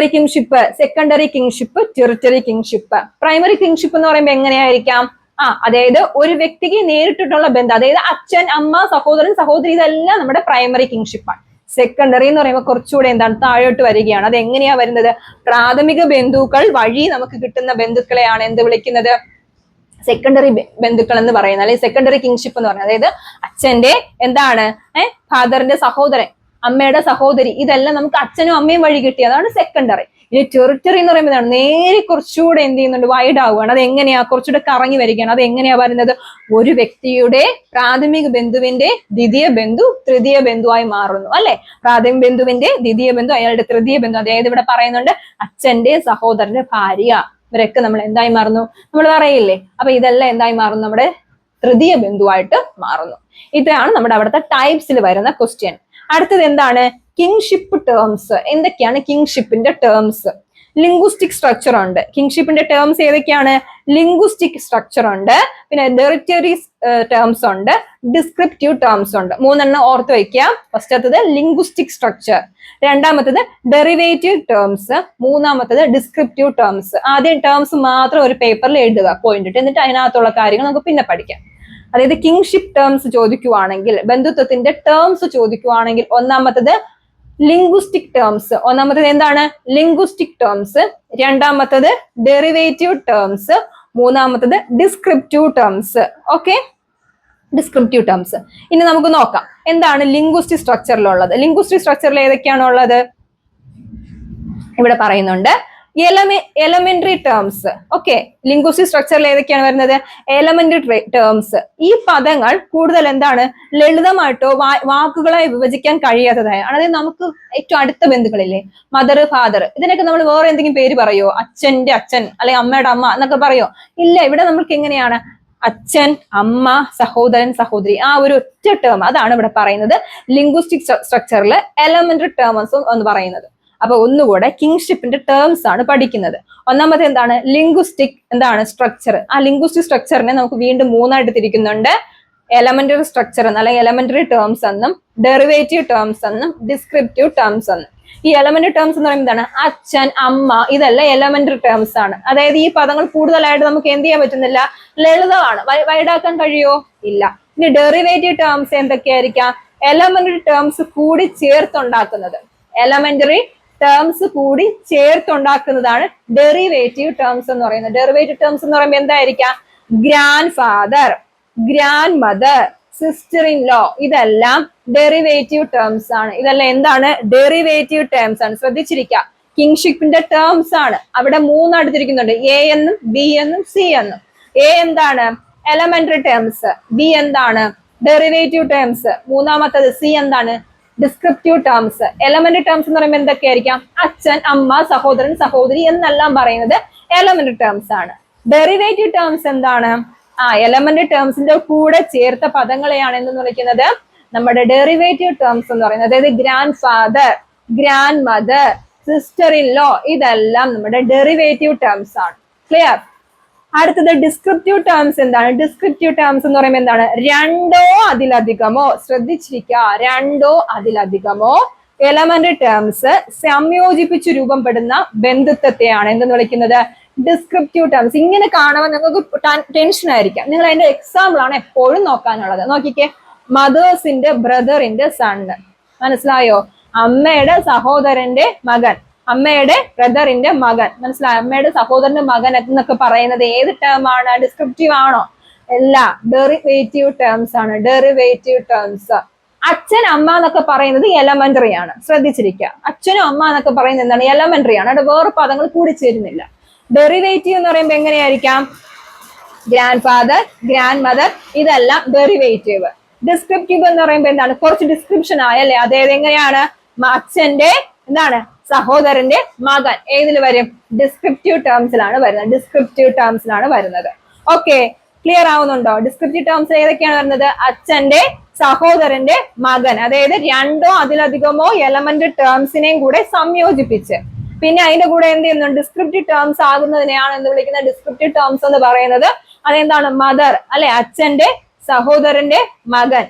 secondary kingship, territory kingship. Primary kingship എന്ന് പറയുമ്പോൾ എങ്ങനെയായിരിക്കാം? അതായത് ഒരു വ്യക്തിക്ക് നേരിട്ടിട്ടുള്ള ബന്ധം, അതായത് അച്ഛൻ, അമ്മ, സഹോദരൻ, സഹോദരി, ഇതെല്ലാം നമ്മുടെ പ്രൈമറി കിങ്ഷിപ്പാണ്. സെക്കൻഡറി എന്ന് പറയുമ്പോൾ കുറച്ചുകൂടെ എന്താണ്? താഴോട്ട് വരികയാണ്. അത് എങ്ങനെയാ വരുന്നത്? പ്രാഥമിക ബന്ധുക്കൾ വഴി നമുക്ക് കിട്ടുന്ന ബന്ധുക്കളെയാണ് എന്ത് വിളിക്കുന്നത്? സെക്കൻഡറി ബന്ധുക്കൾ എന്ന് പറയുന്നത്, അല്ലെങ്കിൽ സെക്കൻഡറി കിങ്ഷിപ്പ് എന്ന് പറയുന്നത്. അതായത് അച്ഛന്റെ എന്താണ്? ഫാദറിന്റെ സഹോദരൻ, അമ്മയുടെ സഹോദരി, ഇതെല്ലാം നമുക്ക് അച്ഛനും അമ്മയും വഴി കിട്ടി, അതാണ് സെക്കൻഡറി. ഇനി ടെറിറ്ററി എന്ന് പറയുമ്പോൾ നേരെ കുറച്ചുകൂടെ എന്ത് ചെയ്യുന്നുണ്ട്? വൈഡ് ആവുകയാണ്. അത് എങ്ങനെയാ? കുറച്ചുകൂടെ കറങ്ങി വരികയാണ്. അത് എങ്ങനെയാ വരുന്നത്? ഒരു വ്യക്തിയുടെ പ്രാഥമിക ബന്ധുവിന്റെ ദ്വിതീയ ബന്ധു തൃതീയ ബന്ധുവായി മാറുന്നു, അല്ലെ? പ്രാഥമിക ബന്ധുവിന്റെ ദ്വിതീയ ബന്ധു അയാളുടെ തൃതീയ ബന്ധു. അതായത് ഇവിടെ പറയുന്നുണ്ട് അച്ഛന്റെ സഹോദരന്റെ ഭാര്യ, ഇവരൊക്കെ നമ്മൾ എന്തായി മാറുന്നു? നമ്മൾ പറയില്ലേ? അപ്പൊ ഇതെല്ലാം എന്തായി മാറുന്നു? നമ്മുടെ തൃതീയ ബന്ധുവായിട്ട് മാറുന്നു. ഇതാണ് നമ്മുടെ അവിടുത്തെ ടൈപ്സിൽ വരുന്ന ക്വസ്റ്റ്യൻ. അടുത്തത് എന്താണ്? Kingship terms. എന്തൊക്കെയാണ് കിങ്ഷിപ്പിന്റെ ടേംസ്? ലിംഗ്വിസ്റ്റിക് സ്ട്രക്ചർ ഉണ്ട്. കിങ്ഷിപ്പിന്റെ ടേംസ് ഏതൊക്കെയാണ്? ലിംഗ്വിസ്റ്റിക് സ്ട്രക്ചർ ഉണ്ട്, പിന്നെ ഡെറിറ്ററി ടേംസ് ഉണ്ട്, ഡിസ്ക്രിപ്റ്റീവ് ടേംസ് ഉണ്ട്. മൂന്നെണ്ണം ഓർത്ത് വയ്ക്കുക. ഫസ്റ്റത്തത് ലിംഗ്വിസ്റ്റിക് സ്ട്രക്ചർ, രണ്ടാമത്തത് ഡെറിവേറ്റീവ് ടേംസ്, മൂന്നാമത്തത് ഡിസ്ക്രിപ്റ്റീവ് ടേംസ്. ആദ്യം ടേംസ് മാത്രം ഒരു പേപ്പറിൽ എഴുതുക പോയിന്റ് ഇട്ട്, എന്നിട്ട് അതിനകത്തുള്ള കാര്യങ്ങൾ നമുക്ക് പിന്നെ പഠിക്കാം. അതായത് കിങ്ഷിപ്പ് ടേംസ് ചോദിക്കുവാണെങ്കിൽ, ബന്ധുത്വത്തിന്റെ ടേംസ് ചോദിക്കുവാണെങ്കിൽ, ഒന്നാമത്തത് ലിംഗ്വിസ്റ്റിക് ടേംസ്. ഒന്നാമത്തത് എന്താണ്? Linguistic terms. രണ്ടാമത്തത് ഡെറിവേറ്റീവ് ടേംസ്. മൂന്നാമത്തത് descriptive terms. Okay, descriptive terms. ഇനി നമുക്ക് നോക്കാം എന്താണ് ലിംഗ്വിസ്റ്റിക് സ്ട്രക്ചറിലുള്ളത്. ലിംഗ്വിസ്റ്റിക് സ്ട്രക്ചറിൽ ഏതൊക്കെയാണുള്ളത് ഇവിടെ പറയുന്നുണ്ട്. Elementary terms. ഓക്കെ, ലിംഗ്വിസ്റ്റിക് സ്ട്രക്ചറിൽ ഏതൊക്കെയാണ് വരുന്നത്? Elementary terms. ഈ പദങ്ങൾ കൂടുതൽ എന്താണ്? ലളിതമായിട്ടോ വാക്കുകളായി വിഭജിക്കാൻ കഴിയാത്തതായ, അതായത് നമുക്ക് ഏറ്റവും അടുത്ത ബന്ധുക്കളില്ലേ, മദർ, ഫാദർ, ഇതിനൊക്കെ നമ്മൾ വേറെ എന്തെങ്കിലും പേര് പറയോ? അച്ഛന്റെ അച്ഛൻ അല്ലെങ്കിൽ അമ്മയുടെ അമ്മ എന്നൊക്കെ പറയോ? ഇല്ല. ഇവിടെ നമുക്ക് എങ്ങനെയാണ്? അച്ഛൻ, അമ്മ, സഹോദരൻ, സഹോദരി, ആ ഒരു ഒറ്റ ടേം, അതാണ് ഇവിടെ പറയുന്നത് ലിംഗ്വിസ്റ്റിക് സ്ട്രക്ചറിൽ എലമെന്ററി ടേംസ് എന്ന് പറയുന്നത്. അപ്പൊ ഒന്നുകൂടെ കിങ്ഷിപ്പിന്റെ ടേംസ് ആണ് പഠിക്കുന്നത്. ഒന്നാമത്തെ എന്താണ്? ലിംഗ്വിസ്റ്റിക് എന്താണ് സ്ട്രക്ചർ. ആ ലിംഗ്വിസ്റ്റിക് സ്ട്രക്ചറിനെ നമുക്ക് വീണ്ടും മൂന്നായിട്ട് തിരിക്കുന്നുണ്ട്. എലമെന്ററി സ്ട്രക്ചർ എന്ന് അല്ലെങ്കിൽ എലമെന്ററി ടേംസ് എന്നും, ഡെറിവേറ്റീവ് ടേംസ് എന്നും, ഡിസ്ക്രിപ്റ്റീവ് ടേംസ് എന്നും. ഈ എലമെന്ററി ടേംസ് എന്ന് പറയുന്നത് എന്താണ്? അച്ഛൻ, അമ്മ, ഇതെല്ലാം എലമെന്ററി ടേംസ് ആണ്. അതായത് ഈ പദങ്ങൾ കൂടുതലായിട്ട് നമുക്ക് എന്ത് ചെയ്യാൻ പറ്റുന്നില്ല, ലളിതമാണ്. വൈഡാക്കാൻ കഴിയോ? ഇല്ല. ഇനി ഡെറിവേറ്റീവ് ടേംസ് എന്തൊക്കെയായിരിക്കാം? എലമെന്ററി ടേംസ് കൂടി ചേർത്തുണ്ടാക്കുന്നത്. എലമെന്ററി ടേംസ് കൂടി ചേർത്തുണ്ടാക്കുന്നതാണ് ഡെറിവേറ്റീവ് ടേംസ് എന്ന് പറയുന്നത്. ഡെറിവേറ്റീവ് ടേംസ് എന്ന് പറയുമ്പോൾ എന്തായിരിക്കാം? Grand father, grand mother, sister in law, ഇതെല്ലാം ഡെറിവേറ്റീവ് ടേംസ് ആണ്. ഇതെല്ലാം എന്താണ്? ഡെറിവേറ്റീവ് ടേംസ് ആണ്. ശ്രദ്ധിച്ചിരിക്കുക, കിങ്ഷിപ്പിന്റെ ടേംസ് ആണ്. അവിടെ മൂന്നായിട്ട് തിരിക്കുന്നുണ്ട്, എ എന്നും ബി എന്നും സി എന്നും. എ എന്താണ്? Elementary terms. ബി എന്താണ്? Derivative terms. മൂന്നാമത്തത് സി എന്താണ്? Descriptive terms. എലമെന്ററി ടേംസ് എന്ന് പറയുമ്പോൾ എന്തൊക്കെയായിരിക്കാം? അച്ഛൻ, അമ്മ, സഹോദരൻ, സഹോദരി എന്നെല്ലാം പറയുന്നത് എലമെന്ററി ടേംസ് ആണ്. ഡെറിവേറ്റീവ് ടേംസ് എന്താണ്? എലമെന്ററി ടേംസിന്റെ കൂടെ ചേർത്ത പദങ്ങളെയാണ് എന്തെന്ന് വിളിക്കുന്നത്? നമ്മുടെ ഡെറിവേറ്റീവ് ടേംസ് എന്ന് പറയുന്നത്. അതായത് grand father, grand mother, sister in law, ഇതെല്ലാം നമ്മുടെ ഡെറിവേറ്റീവ് ടേംസ് ആണ്. ക്ലിയർ? അടുത്തത് ഡിസ്ക്രിപ്റ്റീവ് ടേംസ് എന്താണ്? ഡിസ്ക്രിപ്റ്റീവ് ടേംസ് എന്ന് പറയുമ്പോൾ എന്താണ്? രണ്ടോ അതിലധികമോ, ശ്രദ്ധിച്ചിരിക്കുക, രണ്ടോ അതിലധികമോ എലമെന്ററി ടേംസ് സംയോജിപ്പിച്ച് രൂപപ്പെടുന്ന ബന്ധുത്വത്തെയാണ് എന്തെന്ന് വിളിക്കുന്നത്? Descriptive terms. ഇങ്ങനെ കാണുമ്പോൾ നിങ്ങൾക്ക് ടെൻഷൻ ആയിരിക്കാം. നിങ്ങൾ അതിന്റെ എക്സാമ്പിൾ ആണ് എപ്പോഴും നോക്കാനുള്ളത്. നോക്കിക്കേ, മദേഴ്സിന്റെ ബ്രദറിന്റെ സണ്ണ്, മനസ്സിലായോ? അമ്മയുടെ സഹോദരന്റെ മകൻ, അമ്മയുടെ ബ്രദറിന്റെ മകൻ, മനസ്സിലായോ? അമ്മയുടെ സഹോദരന്റെ മകൻ എന്നൊക്കെ പറയുന്നത് ഏത് ടേം ആണ്? ഡിസ്ക്രിപ്റ്റീവ് ആണോ? അല്ല, ഡെറിവേറ്റീവ് ടേംസ് ആണ്. Derivative terms. അച്ഛൻ, അമ്മ എന്നൊക്കെ പറയുന്നത് എലമെന്ററി ആണ്. ശ്രദ്ധിച്ചിരിക്കുക, അച്ഛനും അമ്മ എന്നൊക്കെ പറയുന്നത് എന്താണ്? എലമെന്ററി ആണ്. അവിടെ വേറെ പദങ്ങൾ കൂടി ചേരുന്നില്ല. ഡെറിവേറ്റീവ് എന്ന് പറയുമ്പോൾ എങ്ങനെയായിരിക്കാം? ഗ്രാൻഡ് ഫാദർ, ഗ്രാൻഡ് മദർ, ഇതെല്ലാം ഡെറിവേറ്റീവ്. ഡിസ്ക്രിപ്റ്റീവ് എന്ന് പറയുമ്പോൾ എന്താണ്? കുറച്ച് ഡിസ്ക്രിപ്ഷൻ ആയല്ലേ? അതായത് എങ്ങനെയാണ്? അച്ഛന്റെ എന്താണ്? സഹോദരന്റെ മകൻ ഏതിൽ വരും? ഡിസ്ക്രിപ്റ്റീവ് ടേംസിലാണ് വരുന്നത്. ഡിസ്ക്രിപ്റ്റീവ് ടേംസിലാണ് വരുന്നത്. ഓക്കെ, ക്ലിയർ ആവുന്നുണ്ടോ? ഡിസ്ക്രിപ്റ്റീവ് ടേംസ് ഏതൊക്കെയാണ് വരുന്നത്? അച്ഛന്റെ സഹോദരന്റെ മകൻ, അതായത് രണ്ടോ അതിലധികമോ എലമെന്റ് ടേംസിനെയും കൂടെ സംയോജിപ്പിച്ച്, പിന്നെ അതിന്റെ കൂടെ എന്ത് ചെയ്യുന്നു? ഡിസ്ക്രിപ്റ്റീവ് ടേംസ് ആകുന്നതിനെയാണ് എന്ത് വിളിക്കുന്നത്? ഡിസ്ക്രിപ്റ്റീവ് ടേംസ് എന്ന് പറയുന്നത്. അതെന്താണ്? മദർ അല്ലെ, അച്ഛന്റെ സഹോദരന്റെ മകൻ,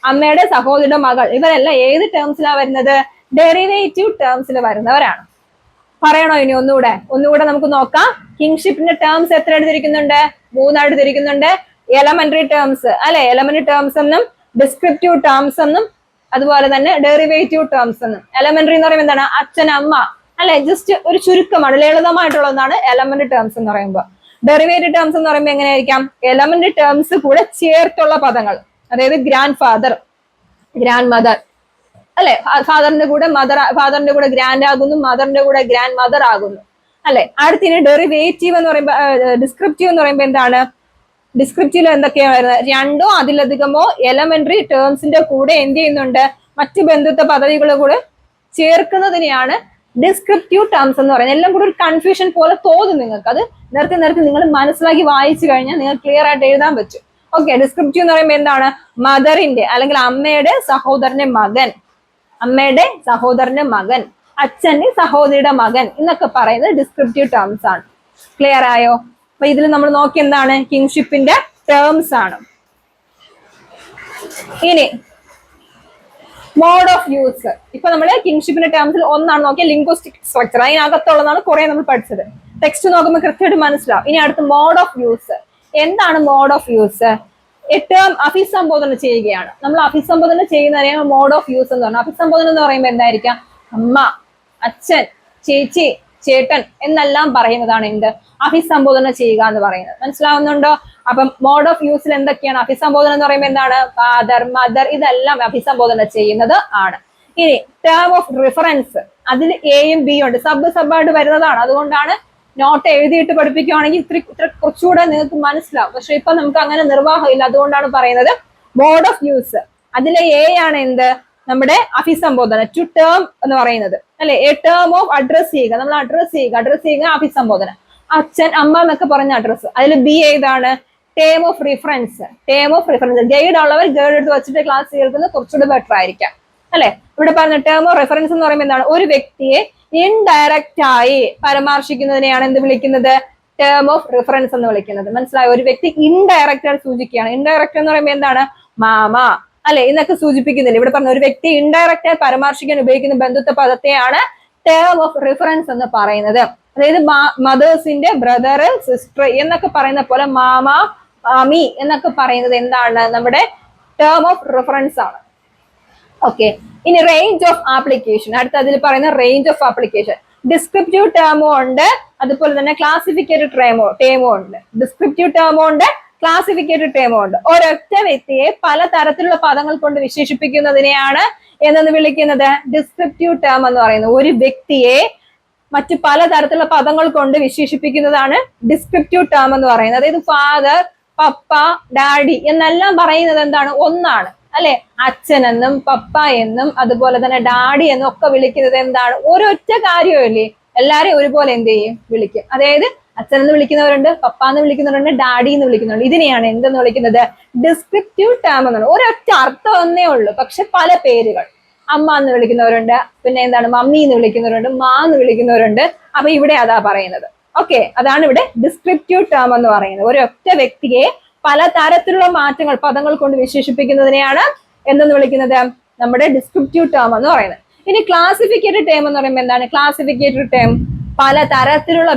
അമ്മയുടെ സഹോദരിയുടെ മകൾ, ഇവരെല്ലാം ഏത് ടേംസിലാണ് വരുന്നത്? ഡെറിവേറ്റീവ് ടേംസിൽ വരുന്നവരാണ്. പറയണോ ഇനി ഒന്നുകൂടെ നമുക്ക് നോക്കാം. കിങ്ഷിപ്പിന്റെ ടേംസ് എത്ര തിരിക്കുന്നുണ്ട്? മൂന്നായിട്ട് തിരിക്കുന്നുണ്ട്. എലമെന്ററി ടേംസ് അല്ലെ, എലമെന്ററി ടേംസ് എന്നും, ഡിസ്ക്രിപ്റ്റീവ് ടേംസ് എന്നും, അതുപോലെ തന്നെ ഡെറിവേറ്റീവ് ടേംസ് എന്നും. എലമെന്ററി എന്ന് പറയുമ്പോൾ എന്താണ്? അച്ഛൻ, അമ്മ അല്ലെ, ജസ്റ്റ് ഒരു ചുരുക്കമാണ്, ലളിതമായിട്ടുള്ളതാണ് എലമെന്ററി ടേംസ് എന്ന് പറയുമ്പോൾ. ഡെറിവേറ്റീവ് ടേംസ് എന്ന് പറയുമ്പോൾ എങ്ങനെയായിരിക്കാം? എലമെന്ററി ടേംസ് കൂടെ ചേർത്തുള്ള പദങ്ങൾ, അതായത് ഗ്രാൻഡ് ഫാദർ, ഗ്രാൻഡ് മദർ അല്ലെ, ഫാദറിന്റെ കൂടെ മദർ, ഫാദറിന്റെ കൂടെ ഗ്രാൻഡ് ആകുന്നു, മദറിന്റെ കൂടെ ഗ്രാൻഡ് മദർ ആകുന്നു അല്ലെ. അടുത്തിന് ഡെറിവേറ്റീവ് എന്ന് പറയുമ്പോൾ, ഡിസ്ക്രിപ്റ്റീവ് എന്ന് പറയുമ്പോൾ എന്താണ്? ഡിസ്ക്രിപ്റ്റീവ് എന്തൊക്കെയാണ് വരുന്നത്? രണ്ടോ അതിലധികമോ എലമെന്ററി ടേംസിന്റെ കൂടെ എന്ത് ചെയ്യുന്നുണ്ട്? മറ്റു ബന്ധുത്വ പദവികൾ കൂടെ ചേർക്കുന്നതിനെയാണ് ഡിസ്ക്രിപ്റ്റീവ് ടേംസ് എന്ന് പറയുന്നത്. എല്ലാം കൂടെ ഒരു കൺഫ്യൂഷൻ പോലെ തോന്നും നിങ്ങൾക്ക്. അത് നിർത്തി നിങ്ങൾ മനസ്സിലാക്കി വായിച്ചു കഴിഞ്ഞാൽ നിങ്ങൾക്ക് ക്ലിയർ ആയിട്ട് എഴുതാൻ പറ്റും. ഓക്കെ, ഡിസ്ക്രിപ്റ്റീവ് എന്ന് പറയുമ്പോൾ എന്താണ്? മദറിന്റെ അല്ലെങ്കിൽ അമ്മയുടെ സഹോദരന്റെ മകൻ, അമ്മയുടെ സഹോദരന്റെ മകൻ, അച്ഛന്റെ സഹോദരിയുടെ മകൻ എന്നൊക്കെ പറയുന്നത് ഡിസ്ക്രിപ്റ്റീവ് ടേംസ് ആണ്. ക്ലിയർ ആയോ? അപ്പൊ ഇതിൽ നമ്മൾ നോക്കി എന്താണ് കിങ്ഷിപ്പിന്റെ ടേംസ് ആണ്. ഇനി മോഡ് ഓഫ് യൂസ്. ഇപ്പൊ നമ്മൾ കിങ്ഷിപ്പിന്റെ ടേംസിൽ ഒന്നാണ് നോക്കിയ ലിംഗ്വിസ്റ്റിക് സ്ട്രക്ചർ. അതിനകത്തുള്ളതാണ് കുറെ നമ്മൾ പഠിച്ചത്. ടെക്സ്റ്റ് നോക്കുമ്പോൾ കൃത്യമായിട്ട് മനസ്സിലാവും. ഇനി അടുത്ത് മോഡ് ഓഫ് യൂസ്. എന്താണ് മോഡ് ഓഫ് യൂസ്? ടേം അഭിസംബോധന ചെയ്യുകയാണ്. നമ്മൾ അഭിസംബോധന ചെയ്യുന്നതിനെ മോഡ് ഓഫ് യൂസ് എന്ന് പറഞ്ഞാൽ, അഭിസംബോധന എന്ന് പറയുമ്പോൾ എന്തായിരിക്കാം? അമ്മ, അച്ഛൻ, ചേച്ചി, ചേട്ടൻ എന്നെല്ലാം പറയുന്നതാണ് എന്ത്? അഭിസംബോധന ചെയ്യുക എന്ന് പറയുന്നത്. മനസ്സിലാവുന്നുണ്ടോ? അപ്പം മോഡ് ഓഫ് യൂസിൽ എന്തൊക്കെയാണ്? അഭിസംബോധന എന്ന് പറയുമ്പോൾ എന്താണ്? ഫാദർ, മദർ, ഇതെല്ലാം അഭിസംബോധന ചെയ്യുന്നത് ആണ്. ഇനി ടേം ഓഫ് റിഫറൻസ്. അതിൽ എയും ബിയും ഉണ്ട്. സബായിട്ട് വരുന്നതാണ്. അതുകൊണ്ടാണ് നോട്ട് എഴുതിയിട്ട് പഠിപ്പിക്കുകയാണെങ്കിൽ ഇത്ര കുറച്ചുകൂടെ നിങ്ങൾക്ക് മനസ്സിലാവും. പക്ഷെ ഇപ്പൊ നമുക്ക് അങ്ങനെ നിർവാഹമില്ല. അതുകൊണ്ടാണ് പറയുന്നത് മോഡ് ഓഫ് യൂസ്. അതിലെ എ ആണ് എന്ത്? നമ്മുടെ അഭിസംബോധന, ടു ടേം എന്ന് പറയുന്നത് അല്ലെ. എ ടേം ഓഫ് അഡ്രസ് ചെയ്യുക. നമ്മൾ അഡ്രസ് ചെയ്യുക അഭിസംബോധന. അച്ഛൻ, അമ്മ എന്നൊക്കെ പറഞ്ഞ അഡ്രസ്. അതിൽ ബി ഏതാണ്? Term of reference. ഗൈഡ് ഉള്ളവർ ഗൈഡ് എടുത്ത് വെച്ചിട്ട് ക്ലാസ് കേൾക്കുന്നത് കുറച്ചുകൂടി ബെറ്റർ ആയിരിക്കാം അല്ലെ. ഇവിടെ പറഞ്ഞ ടേം ഓഫ് റെഫറൻസ് എന്ന് പറയുമ്പോൾ എന്താണ്? ഒരു വ്യക്തിയെ ഇൻഡയറക്റ്റ് ആയി പരാമർശിക്കുന്നതിനെയാണ് എന്ത് വിളിക്കുന്നത്? ടേം ഓഫ് റിഫറൻസ് എന്ന് വിളിക്കുന്നത്. മനസ്സിലായോ? ഒരു വ്യക്തി ഇൻഡയറക്റ്റ് ആയി സൂചിക്കുകയാണ്. ഇൻഡയറക്റ്റ് എന്ന് പറയുമ്പോൾ എന്താണ്? മാമ അല്ലെ എന്നൊക്കെ സൂചിപ്പിക്കുന്നില്ല. ഇവിടെ പറഞ്ഞ ഒരു വ്യക്തി ഇൻഡയറക്റ്റ് ആയി പരാമർശിക്കാൻ ഉപയോഗിക്കുന്ന ബന്ധുത്വ പദത്തെയാണ് ടേം ഓഫ് റിഫറൻസ് എന്ന് പറയുന്നത്. അതായത് മദേഴ്സിന്റെ ബ്രദർ, സിസ്റ്റർ എന്നൊക്കെ പറയുന്ന പോലെ മാമ, മാമി എന്നൊക്കെ പറയുന്നത് എന്താണ്? നമ്മുടെ ടേം ഓഫ് റിഫറൻസ് ആണ്. ഓക്കെ. ഇനി റേഞ്ച് ഓഫ് ആപ്ലിക്കേഷൻ. അടുത്ത അതിൽ പറയുന്ന റേഞ്ച് ഓഫ് ആപ്ലിക്കേഷൻ. ഡിസ്ക്രിപ്റ്റീവ് ടേമോ ഉണ്ട്, അതുപോലെ തന്നെ ക്ലാസിഫിക്കേറ്റഡ് ടേമോ ഉണ്ട്. ഡിസ്ക്രിപ്റ്റീവ് ടേമോ ഉണ്ട്, ക്ലാസിഫിക്കേറ്റഡ് ടേമോ ഉണ്ട്. ഒരൊറ്റ വ്യക്തിയെ പല തരത്തിലുള്ള പദങ്ങൾ കൊണ്ട് വിശേഷിപ്പിക്കുന്നതിനെയാണ് എന്നു വിളിക്കുന്നത്? ഡിസ്ക്രിപ്റ്റീവ് ടേം എന്ന് പറയുന്നത്. ഒരു വ്യക്തിയെ മറ്റു പലതരത്തിലുള്ള പദങ്ങൾ കൊണ്ട് വിശേഷിപ്പിക്കുന്നതാണ് ഡിസ്ക്രിപ്റ്റീവ് ടേം എന്ന് പറയുന്നത്. അതായത് ഫാദർ, പപ്പ, ഡാഡി എന്നെല്ലാം പറയുന്നത് എന്താണ്? ഒന്നാണ് അല്ലെ. അച്ഛനെന്നും പപ്പ എന്നും അതുപോലെ തന്നെ ഡാഡി എന്നും ഒക്കെ വിളിക്കുന്നത് എന്താണ്? ഒരൊറ്റ കാര്യമല്ലേ. എല്ലാരെയും ഒരുപോലെ എന്ത് ചെയ്യും? വിളിക്കും. അതായത് അച്ഛനെന്ന് വിളിക്കുന്നവരുണ്ട്, പപ്പ എന്ന് വിളിക്കുന്നവരുണ്ട്, ഡാഡി എന്ന് വിളിക്കുന്നുണ്ട്. ഇതിനെയാണ് എന്തെന്ന് വിളിക്കുന്നത്? ഡിസ്ക്രിപ്റ്റീവ് ടേം എന്നാണ്. ഒരൊറ്റ അർത്ഥം ഒന്നേ ഉള്ളൂ, പക്ഷെ പല പേരുകൾ. അമ്മ എന്ന് വിളിക്കുന്നവരുണ്ട്, പിന്നെ എന്താണ് മമ്മി എന്ന് വിളിക്കുന്നവരുണ്ട്, മാ എന്ന് വിളിക്കുന്നവരുണ്ട്. അപ്പൊ ഇവിടെ അതാ പറയുന്നത്. ഓക്കെ, അതാണ് ഇവിടെ ഡിസ്ക്രിപ്റ്റീവ് ടേം എന്ന് പറയുന്നത്. ഒരൊറ്റ വ്യക്തിയെ പല തരത്തിലുള്ള മാറ്റങ്ങൾ പദങ്ങൾ കൊണ്ട് വിശേഷിപ്പിക്കുന്നതിനെയാണ് എന്തെന്ന് വിളിക്കുന്നത്? നമ്മുടെ ഡിസ്ക്രിപ്റ്റീവ് ടേം എന്ന് പറയുന്നത്. ഇനി ക്ലാസിഫിക്കേറ്റഡ് ടേം എന്ന് പറയുമ്പോൾ എന്താണ്? ക്ലാസിഫിക്കേറ്റഡ് ടേം പലതരത്തിലുള്ള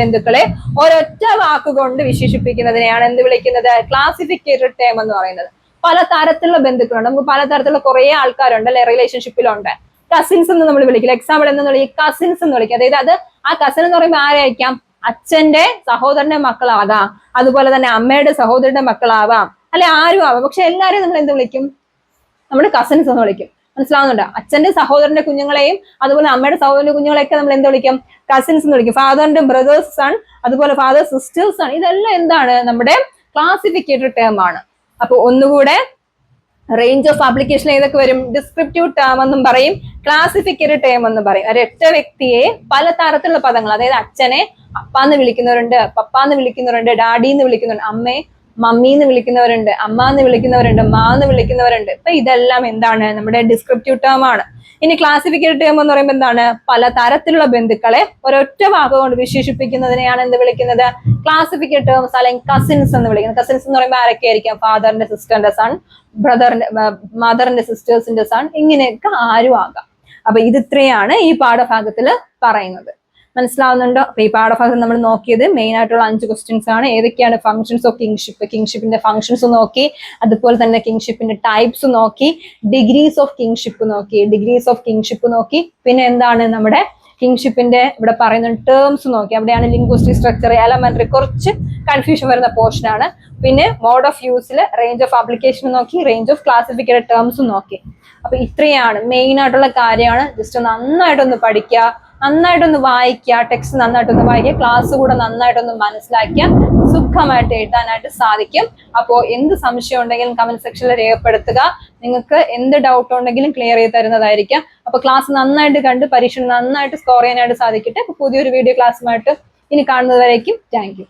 ബന്ധുക്കളെ ഒരൊറ്റ വാക്കുകൊണ്ട് വിശേഷിപ്പിക്കുന്നതിനെയാണ് എന്ത് വിളിക്കുന്നത്? ക്ലാസിഫിക്കേറ്റഡ് ടേം എന്ന് പറയുന്നത്. പല തരത്തിലുള്ള ബന്ധുക്കളുണ്ട്. നമുക്ക് പലതരത്തിലുള്ള കുറെ ആൾക്കാരുണ്ട് അല്ലെ, റിലേഷൻഷിപ്പിലുണ്ട്. കസിൻസ് എന്ന് നമ്മൾ വിളിക്കില്ല. എക്സാമ്പിൾ എന്ന് വിളിക്കും, കസിൻസ് എന്ന് വിളിക്കും. അതായത് അത് ആ കസിൻ എന്ന് പറയുമ്പോൾ ആരായിരിക്കാം? അച്ഛന്റെ സഹോദരന്റെ മക്കളാകാം, അതുപോലെ തന്നെ അമ്മയുടെ സഹോദരിയുടെ മക്കളാവാം അല്ലെ, ആരും ആവാം. പക്ഷെ എല്ലാവരെയും നമ്മൾ എന്ത് വിളിക്കും? നമ്മൾ കസിൻസ് എന്ന് വിളിക്കും. മനസ്സിലാവുന്നുണ്ടോ? അച്ഛന്റെ സഹോദരന്റെ കുഞ്ഞുങ്ങളെയും അതുപോലെ അമ്മയുടെ സഹോദരന്റെ കുഞ്ഞുങ്ങളെയൊക്കെ നമ്മൾ എന്ത് വിളിക്കും? കസിൻസ് എന്ന് വിളിക്കും. ഫാദറിന്റെ ബ്രദേഴ്സ് സൺ, അതുപോലെ ഫാദർ സിസ്റ്റേഴ്സ് സൺ, ഇതെല്ലാം എന്താണ്? നമ്മുടെ ക്ലാസിഫിക്കേറ്റഡ് ടേം ആണ്. അപ്പൊ ഒന്നുകൂടെ റേഞ്ച് ഓഫ് ആപ്ലിക്കേഷൻ ഏതൊക്കെ വരും? ഡിസ്ക്രിപ്റ്റീവ് ടേം എന്നും പറയും, ക്ലാസിഫിക്കേറ്റഡ് ടേം എന്നും പറയും. ഒരൊറ്റ വ്യക്തിയെ പല തരത്തിലുള്ള പദങ്ങൾ, അതായത് അച്ഛനെ അപ്പാന്ന് വിളിക്കുന്നവരുണ്ട്, പപ്പാന്ന് വിളിക്കുന്നവരുണ്ട്, ഡാഡി എന്ന് വിളിക്കുന്നുണ്ട്, അമ്മയെ മമ്മി എന്ന് വിളിക്കുന്നവരുണ്ട്, അമ്മ എന്ന് വിളിക്കുന്നവരുണ്ട്, മാ എന്ന് വിളിക്കുന്നവരുണ്ട്. അപ്പൊ ഇതെല്ലാം എന്താണ്? നമ്മുടെ ഡിസ്ക്രിപ്റ്റീവ് ടേം ആണ്. ഇനി ക്ലാസിഫിക്കേറ്റഡ് ടേം എന്ന് പറയുമ്പോൾ എന്താണ്? പല തരത്തിലുള്ള ബന്ധുക്കളെ ഒരൊറ്റ വാക്കുകൊണ്ട് വിശേഷിപ്പിക്കുന്നതിനെയാണ് എന്ത് വിളിക്കുന്നത്? ക്ലാസിഫിക്കേറ്റഡ് ടേംസ് അല്ലെങ്കിൽ കസിൻസ് എന്ന് വിളിക്കുന്നത്. കസിൻസ് എന്ന് പറയുമ്പോൾ ആരൊക്കെ ആയിരിക്കാം? ഫാദറിന്റെ സിസ്റ്ററിന്റെ സൺ, മദറിന്റെ സിസ്റ്റേഴ്സിന്റെ സൺ, ഇങ്ങനെയൊക്കെ ആരും ആകാം. അപ്പൊ ഇത് ഇത്രയാണ് ഈ പാഠഭാഗത്തിൽ പറയുന്നത്. മനസ്സിലാവുന്നുണ്ടോ? അപ്പൊ ഈ പാഠഭാഗം നമ്മൾ നോക്കിയത് മെയിൻ ആയിട്ടുള്ള 5 ക്വസ്റ്റ്യൻസ് ആണ്. ഏതൊക്കെയാണ്? ഫംഗ്ഷൻസ് ഓഫ് കിങ്ഷിപ്പ്, കിങ്ഷിപ്പിന്റെ ഫംഗ്ഷൻസ് നോക്കി, അതുപോലെ തന്നെ കിങ്ഷിപ്പിന്റെ ടൈപ്സ് നോക്കി, ഡിഗ്രീസ് ഓഫ് കിങ്ഷിപ്പ് നോക്കി, പിന്നെ എന്താണ് നമ്മുടെ കിങ്ഷിപ്പിന്റെ ഇവിടെ പറയുന്ന ടേംസ് നോക്കി. അവിടെയാണ് ലിംഗ്വിസ്റ്റിക് സ്ട്രക്ചർ, എലമെന്ററി, കുറച്ച് കൺഫ്യൂഷൻ വരുന്ന പോർഷൻ ആണ്. പിന്നെ മോഡ് ഓഫ് യൂസിൽ റേഞ്ച് ഓഫ് ആപ്ലിക്കേഷൻ നോക്കി, റേഞ്ച് ഓഫ് ക്ലാസിഫിക്കേറ്റഡ് ടേംസും നോക്കി. അപ്പൊ ഇത്രയാണ് മെയിൻ ആയിട്ടുള്ള കാര്യമാണ്. ജസ്റ്റ് നന്നായിട്ടൊന്ന് പഠിക്കുക, നന്നായിട്ടൊന്ന് വായിക്കുക, ടെക്സ്റ്റ് നന്നായിട്ടൊന്ന് വായിക്കുക, ക്ലാസ് കൂടെ നന്നായിട്ടൊന്ന് മനസ്സിലാക്കിയ സുഖമായിട്ട് എഴുതാനായിട്ട് സാധിക്കും. അപ്പോൾ എന്ത് സംശയം ഉണ്ടെങ്കിലും കമന്റ് സെക്ഷനിൽ രേഖപ്പെടുത്തുക. നിങ്ങൾക്ക് എന്ത് ഡൗട്ട് ഉണ്ടെങ്കിലും ക്ലിയർ ചെയ്ത് തരുന്നതായിരിക്കും. അപ്പൊ ക്ലാസ് നന്നായിട്ട് കണ്ട് പരീക്ഷ നന്നായിട്ട് സ്കോർ ചെയ്യാനായിട്ട് സാധിക്കട്ടെ. പുതിയൊരു വീഡിയോ ക്ലാസ്സുമായിട്ട് ഇനി കാണുന്നതുവരേക്കും താങ്ക് യു.